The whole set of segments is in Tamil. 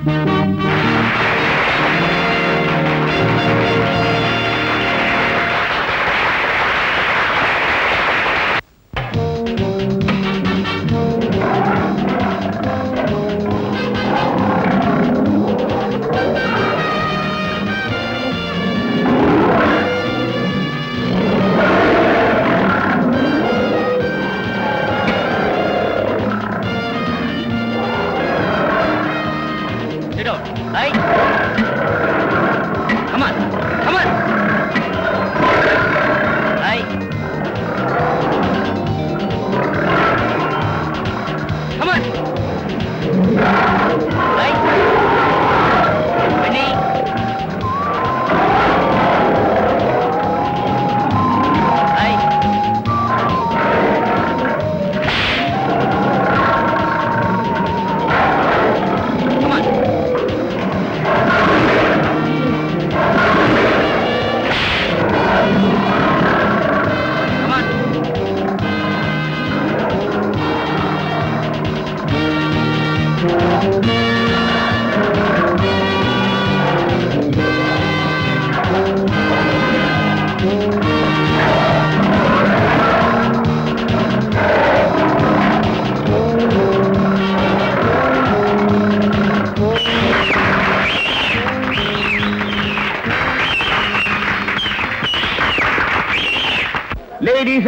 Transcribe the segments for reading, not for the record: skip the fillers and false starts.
Ladies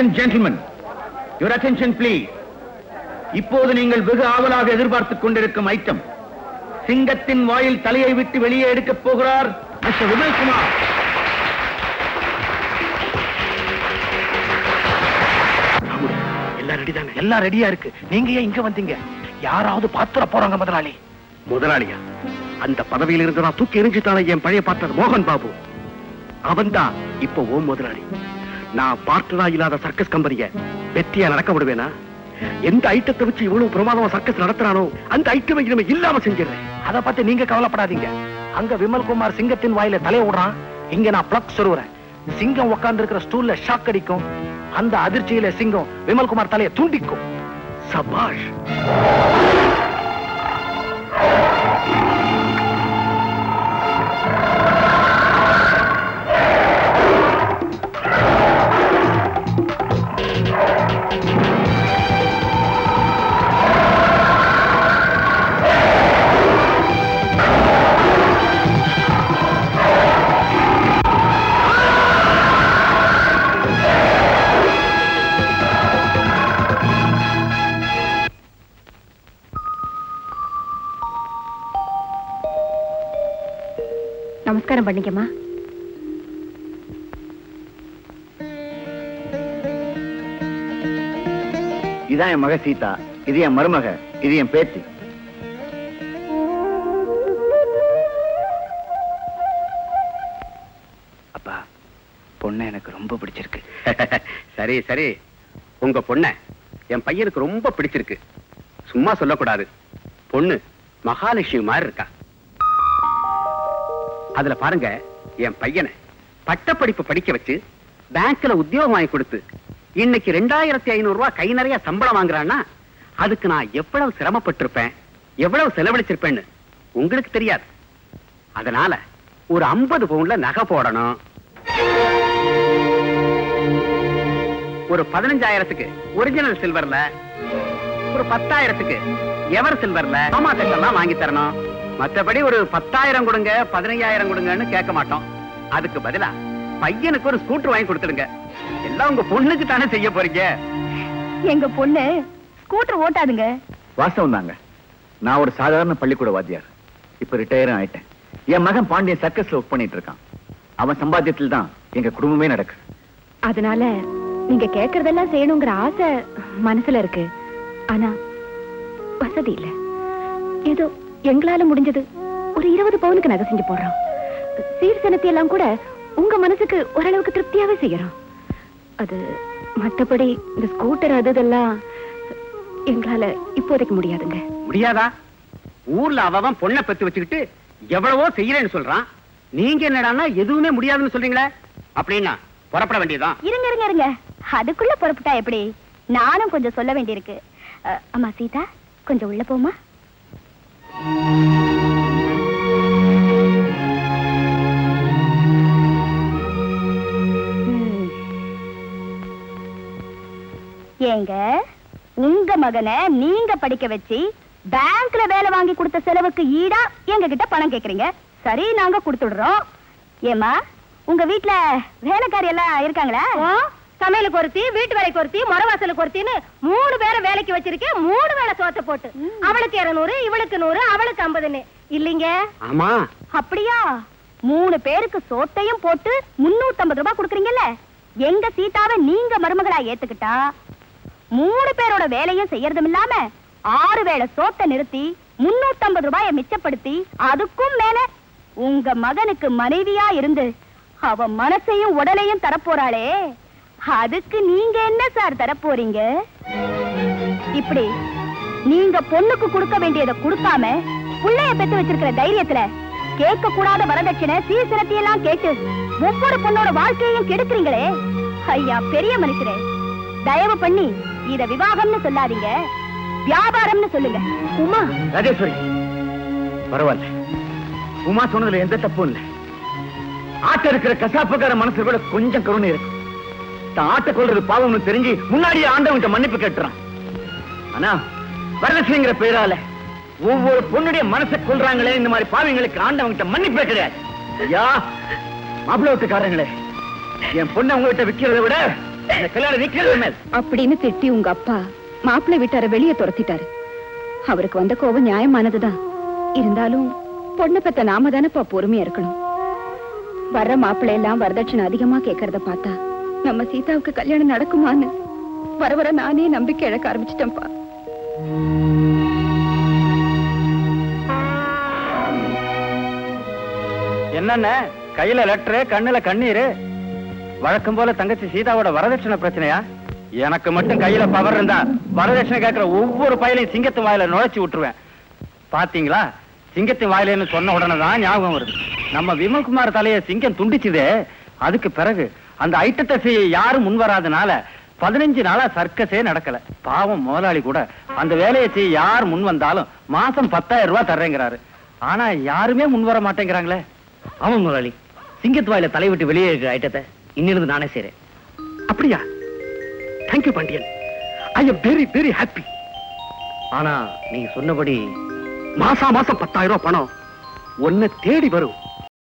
and gentlemen, your attention please. இப்போது நீங்கள் வெகு ஆவலாக எதிர்பார்த்துக் கொண்டிருக்கும் ஐட்டம், சிங்கத்தின் வாயில் தலையை விட்டு வெளியே எடுக்கப் போகிறார் மிஸ்டர் விமல்குமார். எல்லாம் ரெடி தானே? எல்லாம் ரெடியா இருக்கு. நீங்க ஏன் இங்க வந்தீங்க? யாராவது பாத்துற போறாங்க முதலாளி. முதலாளியா? அந்த பதவியில் இருந்து நான் தூக்கி எரிஞ்சுட்டான என் பழைய பார்ட்னர் மோகன் பாபு. அவன் தான் இப்போ ஓம் முதலாளி. நான் பார்ட்னரா இல்லாத சர்க்கஸ் கம்பெனிய வெற்றியா நடக்க விடுவேனா? எந்த ஐட்டத்தை வச்சு இவ்வளவு பிரமாதமா சர்க்கஸ் நடத்துறானோ அந்த ஐட்டமை இனிமே இல்லாம செஞ்சிடறேன். அதை பத்தி நீங்க கவலைப்படாதீங்க. அங்க விமல்குமார் சிங்கத்தின் வாயில தலைய விடுறான், இங்க நான் பிளக் சொருவுறேன். சிங்கம் உட்கார்ந்து இருக்கிற ஸ்டூல்ல ஷாக் அடிக்கும். அந்த அதிர்ச்சியில சிங்கம் விமல்குமார் தலையை துண்டிக்கும். சபாஷ். நமஸ்காரம் பண்ணிக்கமா. இதான் என் மக சீதா, இது என் மருமக, இது என் பேத்தி. அப்பா, பொண்ணு எனக்கு ரொம்ப பிடிச்சிருக்கு. சரி சரி, உங்க பொண்ண என் பையனுக்கு ரொம்ப பிடிச்சிருக்கு. சும்மா சொல்லக்கூடாது. பொண்ணு மகாலட்சுமி மாதிரி இருக்கா. அதுல பாருங்க, என் பையனை பட்டப்படிப்பு படிக்க வச்சு பேங்க்ல உத்தியோகம் வாங்கி கொடுத்து இன்னைக்கு 2500 ரூபாய் கை நிறைய சம்பளம் வாங்குறான்னா அதுக்கு நான் எவ்வளவு சிரமப்பட்டிருப்பேன், எவ்வளவு செலவழிச்சிருப்பேன்னு உங்களுக்கு தெரியாது. அதனால ஒரு 50 பவுன்ல நகை போடணும். ஒரு 15,000க்கு ஒரிஜினல் சில்வர்ல, ஒரு 10,000க்கு எவர் சில்வர்ல ஆமா செட்டெல்லாம் வாங்கி தரணும். மற்றபடி ஒரு 10,000 கொடுங்க, 15,000 கொடுங்கன்னு கேட்க மாட்டோம். அதுக்கு பதிலா பையனுக்கு ஒரு ஸ்கூட்டர் வாங்கி கொடுத்துடுங்க. எல்லாம் உங்க பொண்ணுக்கு தானே செய்ய போறீங்க. எங்க பொண்ணு ஸ்கூட்டர் ஓட்டாதுங்க. வாஸ்தவம் தாங்க. நான் ஒரு சாதாரண பள்ளிக்கூட வாத்தியார், இப்ப ரிட்டையர் ஆயிட்டேன். என் மகன் பாண்டியன் சர்க்கஸ்ல ஒர்க் பண்ணிட்டு இருக்கான். அவன் சம்பாத்தியத்தில் தான் எங்க குடும்பமே நடக்கு. அதனால நீங்க கேக்குறதெல்லாம் செய்யணுங்கிற ஆசை மனசுல இருக்கு. ஆனா வசதி இல்ல. ஏதோ எங்களால முடிஞ்சது ஒரு 20 பவுனுக்கு நகை செஞ்சு போடுறோம். சீர்சனத்தை எல்லாம் கூட உங்க மனசுக்கு ஓரளவுக்கு திருப்தியாவே செய்யறோம். அது மற்றபடி இந்த ஸ்கூட்டர் அதெல்லாம் எங்களால இப்போதைக்கு முடியாதுங்க. முடியாதா? ஊர்ல அவன் பொண்ணை பெத்து வச்சுக்கிட்டு எவ்வளவோ செய்யறேன்னு சொல்றான். நீங்க என்னடான்னா எதுவுமே முடியாதுன்னு சொல்றீங்களே. அப்படின்னா புறப்பட வேண்டியதான். இருங்க இருங்க இருங்க, அதுக்குள்ள புறப்பட்டா எப்படி? நானும் கொஞ்சம் சொல்ல வேண்டியிருக்கு. அம்மா சீதா, கொஞ்சம் உள்ள போமா. ஏங்க உங்க மகனை நீங்க படிக்க வச்சு பேங்க்ல வேலை வாங்கி கொடுத்த செலவுக்கு ஈடா எங்க கிட்ட பணம் கேக்குறீங்க. சரி, நாங்க கொடுத்துடுறோம். ஏமா, உங்க வீட்ல வேலைக்காரி எல்லாம் இருக்காங்களா? சமையலுக்கு ஒருத்தி, வீட்டு வேலைக்கு ஒருத்தி, மரவாசலுக்கு ஒருத்தின்னு 3 பேரை வேலைக்கு வச்சிருக்கேன். 3 வேளை சோத்த போட்டு அவளுக்கு 200, இவளுக்கு 100, அவளுக்கு 50 இல்லீங்க? ஆமா. அப்படியா? 3 பேருக்கு சோத்தையும் போட்டு 350 ரூபாய் கொடுக்குறீங்கல்ல. எங்க சீதாவை நீங்க மருமகளா ஏத்துக்கிட்டா 3 பேரோட வேலையும் செய்யறதும் இல்லாம 6 வேளை சோத்தை நிறுத்தி 350 ரூபாயை மிச்சப்படுத்தி அதுக்கும் மேல உங்க மகனுக்கு மனைவியா இருந்து அவ மனசையும் உடலையும் தரப்போறாளே, அதுக்கு நீங்க என்ன சார் தரப்போறீங்க? இப்படி நீங்க பொண்ணுக்கு கொடுக்க வேண்டியதை கொடுக்காம புள்ளைய பெத்து வச்சிருக்கிற தைரியத்துல கேட்க கூடாத வரதட்சணை சீசனத்தையெல்லாம் கேட்டு ஒவ்வொரு பொண்ணோட வாழ்க்கையையும் கெடுக்கிறீங்களே. ஐயா பெரிய மனுஷரே, தயவு பண்ணி இத விவாகம்னு சொல்லாதீங்க, வியாபாரம்னு சொல்லுங்க. உமா, ராஜேஸ்வரி, பரவாயில்ல. உமா சொன்னதுல எந்த தப்பும் இல்லை. ஆட்ட இருக்கிற கசாப்புக்கார மனசுல கூட கொஞ்சம் கருணை இருக்கு. தான் ஆட்ட கொள்றது பாவம்னு தெரிஞ்சு முன்னாடியே ஆண்டவன்கிட்ட மன்னிப்பு கேட்டுறான். ஆனா வரதட்சணைங்கிற பேரால ஒவ்வொரு பொண்ணுடைய மனசை கொள்றாங்களே, இந்த மாதிரி பாவங்களுக்கு ஆண்டவன்கிட்ட மன்னிப்பே கிடையாது. ஐயா மாப்பிள்ளை வீட்டுக்காரங்களே, என் பொண்ணை உங்ககிட்ட விக்கிறதை விட இந்த கல்யாணம் நிக்கிறது மேல் அப்படின்னு திட்டி உங்க அப்பா மாப்பிள்ளை வீட்டார வெளியே துரத்திட்டாரு. அவருக்கு வந்த கோபம் நியாயமானதுதான். இருந்தாலும் பொண்ணு பெத்த நாம தானப்பா பொறுமையா இருக்கணும். வர்ற மாப்பிள்ளை எல்லாம் வரதட்சணை அதிகமா கேட்கறத பார்த்தா நம்ம சீதாவுக்கு கல்யாணம் நடக்குமான்னு வர வர நானே நம்பிக்கை இழக்க ஆரம்பிச்சிட்டேன்ப்பா. என்னென்ன கையில லெட்டரு, கண்ணுல கண்ணீரு? வழக்கம் போல தங்கச்சி சீதாவோட வரதட்சணை பிரச்சனையா? எனக்கு மட்டும் கையில பவர் இருந்தா வரதட்சணை கேட்கிற ஒவ்வொரு பையலையும் சிங்கத்து வாயில நுழைச்சு விட்டுருவேன். பாத்தீங்களா, சிங்கத்தின் வாயிலன்னு சொன்ன உடனே தான் ஞாபகம் வருது. நம்ம விமல்குமார் தலைய சிங்கம் துண்டிச்சுதே, அதுக்கு பிறகு அந்த ஐட்டத்தை செய்ய யாரும் முன் வராதனால 15 நாளா சர்க்கஸே நடக்கல. பாவம் முதலாளி கூட அந்த வேலையை செய்ய யார் முன் வந்தாலும் மாசம் 10,000 ரூபாய் தர்றேங்கிறாரு. ஆனா யாருமே முன் வர மாட்டேங்கிறாங்களே. ஆமா முதலாளி, சிங்கத்து வாயில தலை விட்டு வெளியே இருக்கிற ஐட்டத்தை இன்னிலிருந்து நானே செய்றேன். அப்படியா? Thank you Pandian. I am very very happy. ஆனா நீங்க சொன்னபடி மாசம் 10,000 ரூபாய் பணம் உன்னை தேடி வரும்.